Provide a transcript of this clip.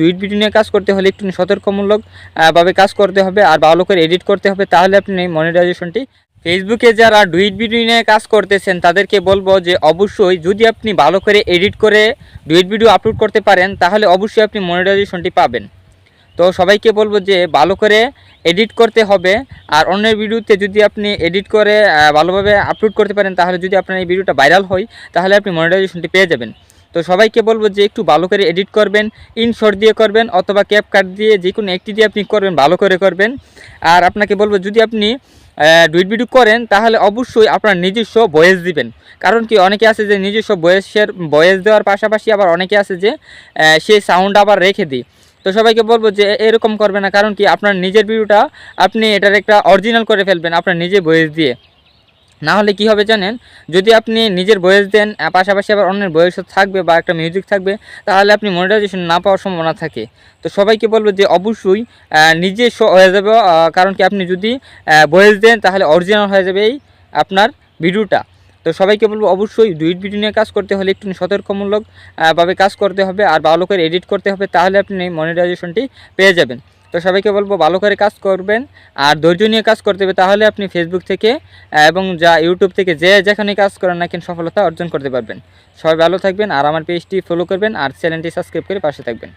ডুইট video নিয়ে কাজ করতে হলে একটু সতর্কমূলক ভাবে কাজ করতে হবে আর ভালো করে এডিট করতে হবে, তাহলে আপনি মনিটাইজেশনটি ফেসবুকে যারা ডুইট ভিডিও নিয়ে কাজ করতেছেন তাদেরকে বলবো যে অবশ্যই যদি আপনি ভালো করে এডিট করে ডুইট ভিডিও আপলোড করতে পারেন তাহলে অবশ্যই আপনি মনিটাইজেশনটি পাবেন। তো সবাইকে বলবো যে ভালো করে এডিট করতে হবে, আর অন্যের ভিডিওতে যদি আপনি এডিট করে ভালোভাবে আপলোড করতে পারেন তাহলে যদি আপনার এই ভিডিওটা ভাইরাল হয় তাহলে আপনি মনিটাইজেশনটি পেয়ে যাবেন। তো সবাইকে বলবো যে একটু ভালো করে এডিট করবেন, ইনশর্ট দিয়ে করবেন অথবা ক্যাপকাট দিয়ে, যে কোনো একটি দিয়ে আপনি করবেন, ভালো করে করবেন। আর আপনাকে বলবো যদি আপনি ডুইট ভিডিও করেন তাহলে অবশ্যই আপনার নিজস্ব ভয়েস দিবেন। কারণ কি অনেকে আছে যে নিজস্ব ভয়েস দেওয়ার পাশাপাশি আবার অনেকে আছে যে সেই সাউন্ড আবার রেখে দিই। তো সবাইকে বলবো যে এরকম করবে না, কারণ কি আপনার নিজের ভিডিওটা আপনি এটার একটা অরিজিনাল করে ফেলবেন আপনার নিজের ভয়েস দিয়ে। না হলে কি হবে জানেন, যদি আপনি নিজের ভয়েস দেন পাশাপাশি আবার অন্যের ভয়েসও থাকবে বা একটা মিউজিক থাকবে তাহলে আপনি মনিটাইজেশন না পাওয়ার সম্ভাবনা থাকে। তো সবাইকে বলবো যে অবশ্যই নিজস্ব হয়ে যাবে, কারণ কি আপনি যদি ভয়েস দেন তাহলে অরিজিনাল হয়ে যাবে এই আপনার ভিডিওটা। তো সবাইকে বলবো অবশ্যই ডুইট ভিডিও নিয়ে কাজ করতে হলে একটু সতর্কমূলক ভাবে কাজ করতে হবে আর ভালো করে এডিট করতে হবে, তাহলে আপনি এই মনিটাইজেশনটি পেয়ে যাবেন। তো সবাইকে বলবো ভালো করে কাজ করবেন আর ধৈর্য নিয়ে কাজ করতে হবে, তাহলে আপনি ফেসবুক থেকে এবং যা ইউটিউব থেকে যেখানে কাজ করেন না কেন সফলতা অর্জন করতে পারবেন। সবাই ভালো থাকবেন আর আমার পেজটি ফলো করবেন আর চ্যানেলটি সাবস্ক্রাইব করে পাশে থাকবেন।